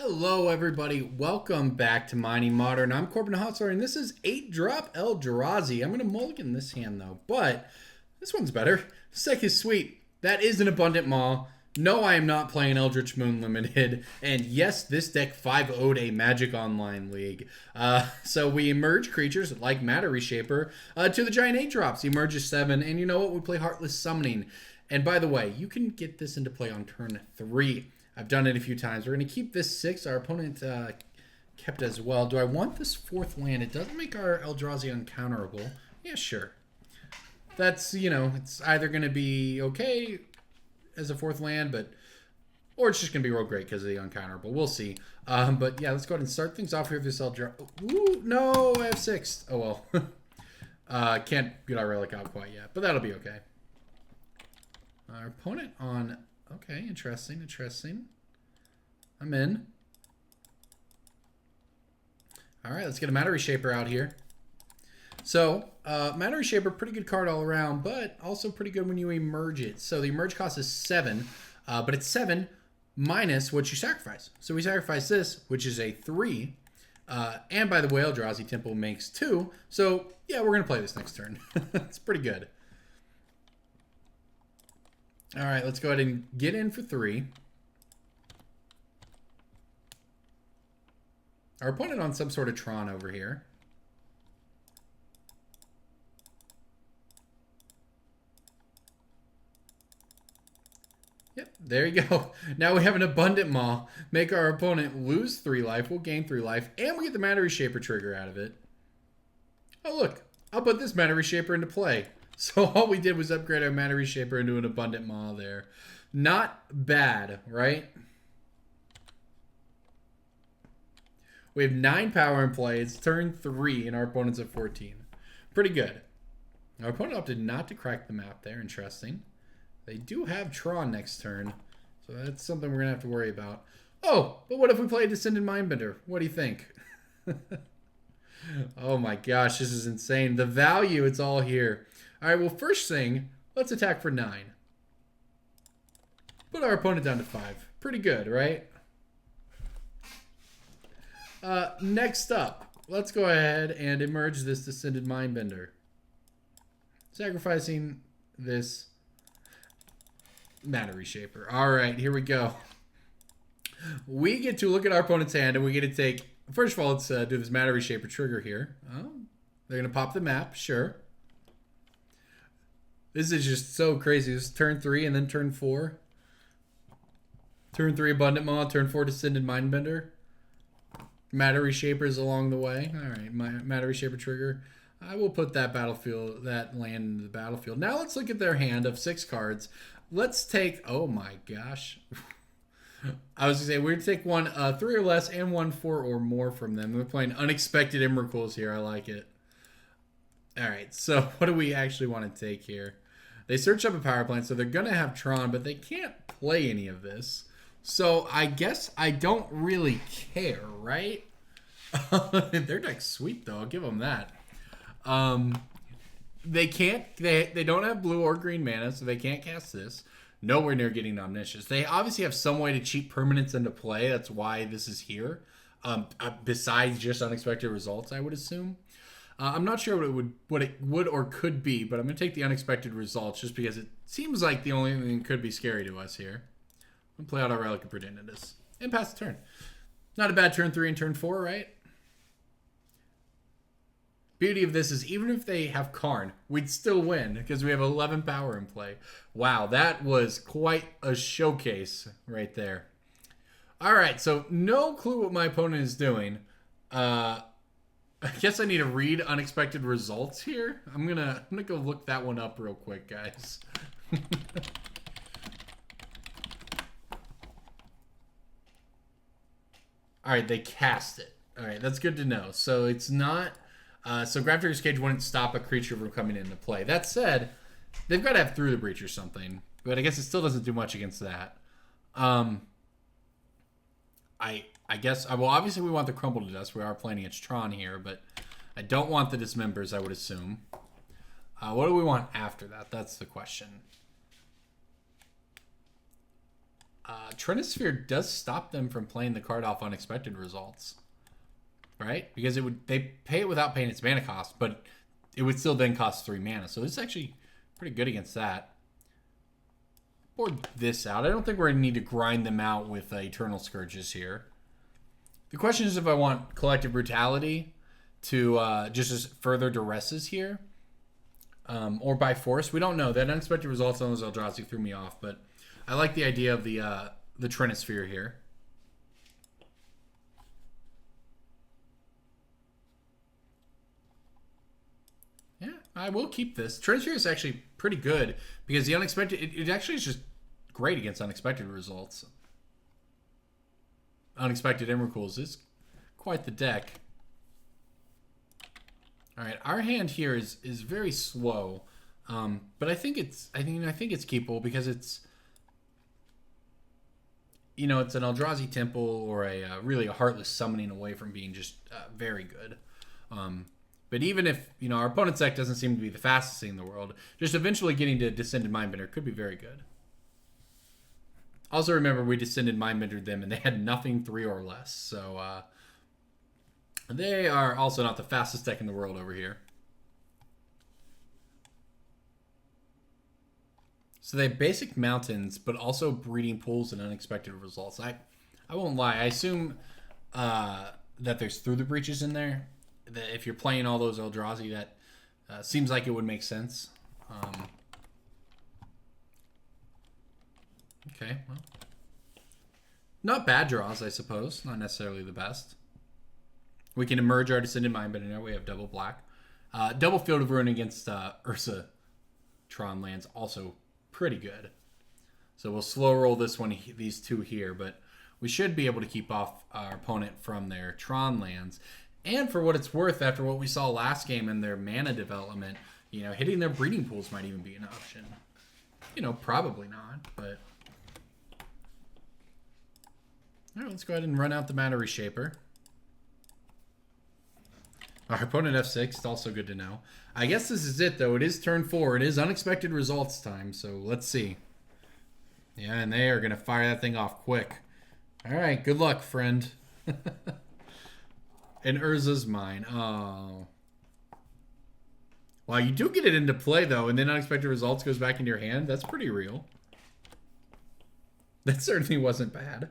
Hello everybody, welcome back to Mining Modern. I'm Corbin and this is 8-drop Eldrazi. I'm going to mulligan this hand though, but this one's better. This deck is sweet. That is an Abundant Maw. No, I am not playing Eldritch Moon Limited. And yes, this deck 5-0'd a Magic Online League. So we merge creatures like Matter Reshaper to the giant 8-drops. He merges 7, and you know what? We play Heartless Summoning. And by the way, you can get this into play on turn 3. I've done it a few times. We're going to keep this 6. Our opponent kept as well. Do I want this 4th land? It doesn't make our Eldrazi uncounterable. Yeah, sure. That's, you know, it's either going to be okay as a 4th land, or it's just going to be real great because of the uncounterable. We'll see. But yeah, let's go ahead and start things off here with this Eldrazi. Ooh, no, I have 6. Oh, well. Can't get our relic out quite yet, but that'll be okay. Our opponent on... Okay, interesting. I'm in. All right, let's get a Matter Reshaper out here. So, Matter Reshaper, pretty good card all around, but also pretty good when you emerge it. So the emerge cost is 7, but it's 7 minus what you sacrifice. So we sacrifice this, which is a 3. And by the way, Eldrazi Temple makes 2. So yeah, we're going to play this next turn. It's pretty good. All right, let's go ahead and get in for 3. Our opponent on some sort of Tron over here. Yep, there you go. Now we have an Abundant Maw. Make our opponent lose 3 life. We'll gain 3 life. And we get the Matter Reshaper trigger out of it. Oh, look. I'll put this Matter Reshaper into play. So all we did was upgrade our Matter Reshaper into an Abundant Maw there. Not bad, right? We have 9 power in play. It's turn 3 and our opponent's at 14. Pretty good. Our opponent opted not to crack the map there. Interesting. They do have Tron next turn. So that's something we're going to have to worry about. Oh, but what if we play Descended Mindbender? What do you think? Oh my gosh, this is insane. The value, it's all here. All right, well, first thing, let's attack for 9. Put our opponent down to 5. Pretty good, right? Next up, let's go ahead and emerge this Descended Mindbender. Sacrificing this Matter Reshaper. All right, here we go. We get to look at our opponent's hand, and we get to take... First of all, let's do this Matter Reshaper trigger here. Oh, they're going to pop the map, sure. This is just so crazy. This is turn 3 and then turn 4. Turn 3 Abundant Maw, turn 4 Descended Mindbender. Matter Reshapers along the way. All right, my Matter Reshaper trigger. I will put that land into the battlefield. Now let's look at their hand of 6 cards. Let's take, oh my gosh. I was going to say, we're going to take one 3 or less and one 4 or more from them. We're playing Unexpected Emrakuls here. I like it. All right, so what do we actually want to take here? They search up a power plant, so they're going to have Tron, but they can't play any of this. So I guess I don't really care, right? Their deck's sweet, though. I'll give them that. They don't have blue or green mana, so they can't cast this. Nowhere near getting Omniscience. They obviously have some way to cheat permanents into play. That's why this is here. Besides just Unexpected Results, I would assume. I'm not sure what it would or could be, but I'm going to take the Unexpected Results just because it seems like the only thing that could be scary to us here. I'm going to play out our Relic of Predendus and pass the turn. Not a bad turn 3 and turn 4, right? Beauty of this is even if they have Karn, we'd still win because we have 11 power in play. Wow, that was quite a showcase right there. All right, so no clue what my opponent is doing. I guess I need to read Unexpected Results here. I'm gonna go look that one up real quick, guys. All right, they cast it. All right, that's good to know. So it's not... so Grafdigger's Cage wouldn't stop a creature from coming into play. That said, they've got to have Through the Breach or something. But I guess it still doesn't do much against that. I guess... Well, obviously we want the Crumble to Dust. We are playing against Tron here, but I don't want the Dismembers, I would assume. What do we want after that? That's the question. Trinisphere does stop them from playing the card off unexpected results, right? Because they pay it without paying its mana cost, but it would still then cost 3 mana. So this is actually pretty good against that. Board this out. I don't think we're going to need to grind them out with Eternal Scourges here. The question is if I want Collective Brutality to just as further duresses here. Or by force. We don't know. That unexpected results on those Eldrazi threw me off, but I like the idea of the Trinisphere here. Yeah, I will keep this. Trinisphere is actually pretty good because the unexpected, it actually is just great against unexpected results. Unexpected Emrakuls is quite the deck. All right, our hand here is very slow, but I think it's keepable because it's, you know, it's an Eldrazi Temple or really a Heartless summoning away from being just very good. But even if, you know, our opponent's deck doesn't seem to be the fastest thing in the world, just eventually getting to Descended Mindbender could be very good. Also remember we Descended Mindbendered them and they had nothing 3 or less, so they are also not the fastest deck in the world over here. So they have basic mountains, but also breeding pools and unexpected results. I won't lie. I assume that there's Through the Breaches in there. That if you're playing all those Eldrazi, that seems like it would make sense. Okay, well. Not bad draws, I suppose. Not necessarily the best. We can emerge our Descended Mindbender. Now we have double black. Double Field of Ruin against Ursa Tron lands, also pretty good. So we'll slow roll this one, these two here, but we should be able to keep off our opponent from their Tron lands. And for what it's worth, after what we saw last game in their mana development, you know, hitting their breeding pools might even be an option. You know, probably not, but... All right, let's go ahead and run out the Mana Reshaper. Our opponent F6, it's also good to know. I guess this is it, though. It is turn 4. It is unexpected results time, so let's see. Yeah, and they are going to fire that thing off quick. All right, good luck, friend. And Urza's mine. Oh. Wow, you do get it into play, though, and then unexpected results goes back into your hand. That's pretty real. That certainly wasn't bad.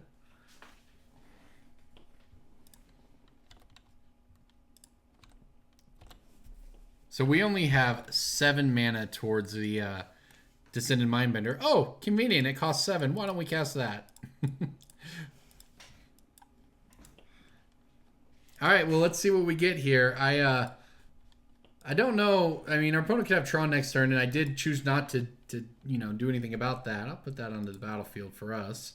So we only have 7 mana towards the Descended Mindbender. Oh, convenient. It costs 7. Why don't we cast that? All right, well, let's see what we get here. I don't know. I mean, our opponent could have Tron next turn, and I did choose not to you know, do anything about that. I'll put that onto the battlefield for us.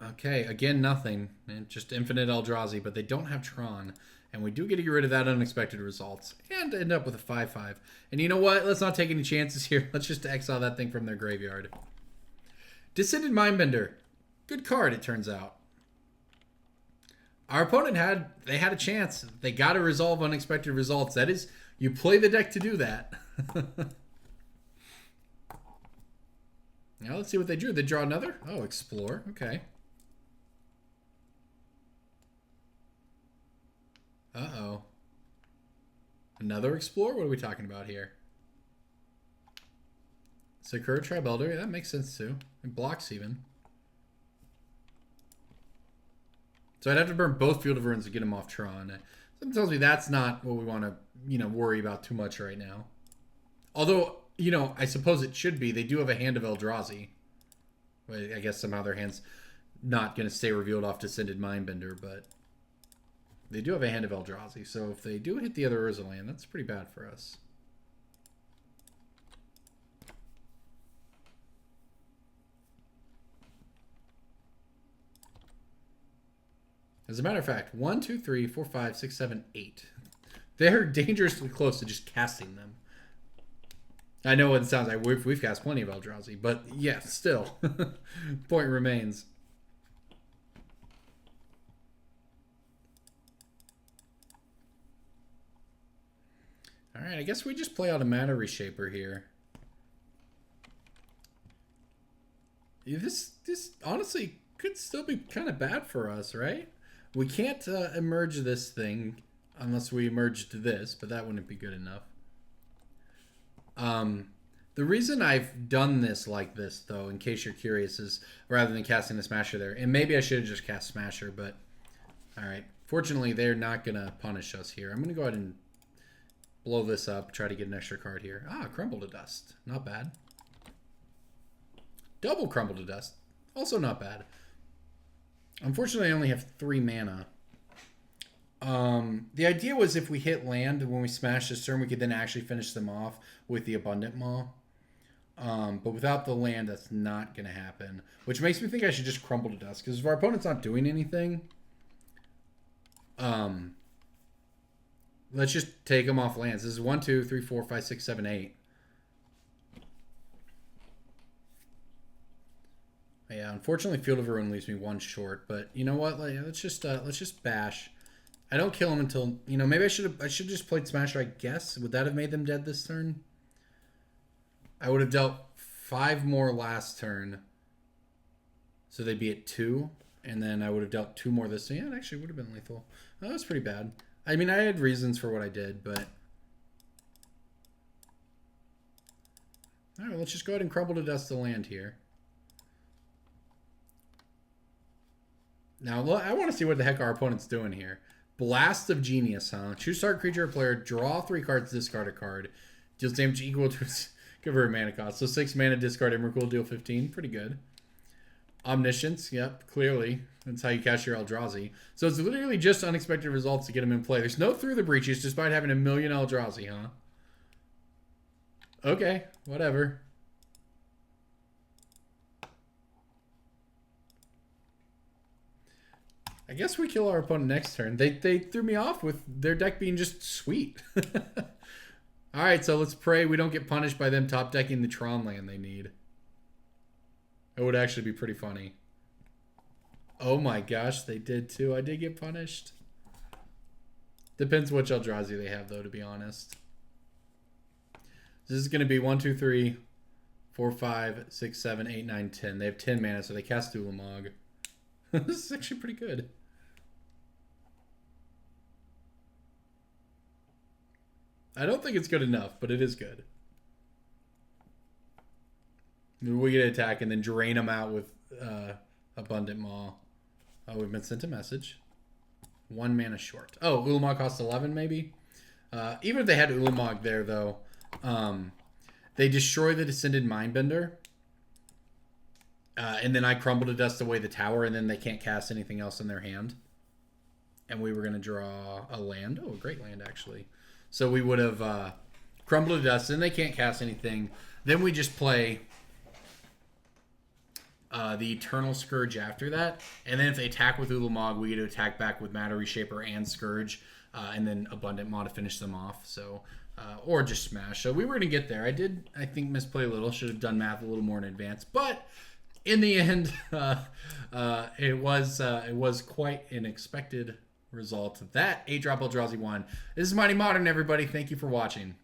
Okay, again, nothing. And just infinite Eldrazi, but they don't have Tron. And we do get to get rid of that unexpected results. And end up with a 5/5. And you know what? Let's not take any chances here. Let's just exile that thing from their graveyard. Descended Mindbender. Good card, it turns out. Our opponent had a chance. They got to resolve unexpected results. That is, you play the deck to do that. Now let's see what they drew. They draw another? Oh, Explore. Okay. Uh-oh. Another Explore? What are we talking about here? Sakura Tribe Elder. Yeah, that makes sense too. It blocks even. So I'd have to burn both Field of Ruins to get him off Tron. Something tells me that's not what we want to, you know, worry about too much right now. Although, you know, I suppose it should be. They do have a Hand of Eldrazi. I guess somehow their hand's not going to stay revealed off Descended Mindbender, but they do have a Hand of Eldrazi. So if they do hit the other Urza land, that's pretty bad for us. As a matter of fact, 1, 2, 3, 4, 5, 6, 7, 8. They're dangerously close to just casting them. I know what it sounds like. We've cast plenty of Eldrazi, but yeah, still. Point remains. Alright, I guess we just play out a Mana Reshaper here. This honestly could still be kind of bad for us, right? We can't emerge this thing unless we emerged this, but that wouldn't be good enough. The reason I've done this like this, though, in case you're curious, is rather than casting the Smasher there, and maybe I should have just cast Smasher, but all right. Fortunately, they're not going to punish us here. I'm going to go ahead and blow this up, try to get an extra card here. Ah, Crumble to Dust. Not bad. Double Crumble to Dust. Also not bad. Unfortunately, I only have 3 mana. The idea was if we hit land when we smash this turn, we could then actually finish them off with the Abundant Maw. But without the land, that's not going to happen. Which makes me think I should just Crumble to Dust. Because if our opponent's not doing anything, let's just take them off lands. This is 1, 2, 3, 4, 5, 6, 7, 8. Yeah, unfortunately, Field of Ruin leaves me 1 short. But you know what? Like, let's just bash. I don't kill him until, you know, maybe I should just played Smasher, I guess. Would that have made them dead this turn? I would have dealt 5 more last turn. So they'd be at 2. And then I would have dealt 2 more this turn. Yeah, it actually would have been lethal. That was pretty bad. I mean, I had reasons for what I did, but... Alright, let's just go ahead and Crumble to Dust the land here. Now, I want to see what the heck our opponent's doing here. Blast of Genius, huh? Choose target creature or player, draw 3 cards, discard a card. Deals damage equal to its convert mana cost. So 6 mana, discard Emrakul, deal 15. Pretty good. Omniscience, yep, clearly. That's how you cast your Eldrazi. So it's literally just unexpected results to get him in play. There's no Through the Breaches, despite having a million Eldrazi, huh? Okay, whatever. I guess we kill our opponent next turn. They threw me off with their deck being just sweet. Alright, so let's pray we don't get punished by them top decking the Tron land they need. It would actually be pretty funny. Oh my gosh, they did too. I did get punished. Depends which Eldrazi they have, though, to be honest. This is going to be 1, 2, 3, 4, 5, 6, 7, 8, 9, 10. They have 10 mana, so they cast Ulamog. This is actually pretty good. I don't think it's good enough, but it is good. We get to attack and then drain them out with Abundant Maw. Oh, we've been sent a message. 1 mana short. Oh, Ulamog costs 11 maybe? Even if they had Ulamog there, though, they destroy the Descended Mindbender. And then I Crumble to Dust away the tower, and then they can't cast anything else in their hand. And we were going to draw a land. Oh, a great land, actually. So we would have Crumble to Dust, and they can't cast anything. Then we just play the Eternal Scourge after that. And then if they attack with Ulamog, we get to attack back with Matter Reshaper and Scourge. And then Abundant Maw to finish them off. So, or just Smash. So we were going to get there. I think, misplay a little. Should have done math a little more in advance. But... in the end, it was quite an expected result. That 8-drop Eldrazi won. This is Mighty Modern, everybody. Thank you for watching.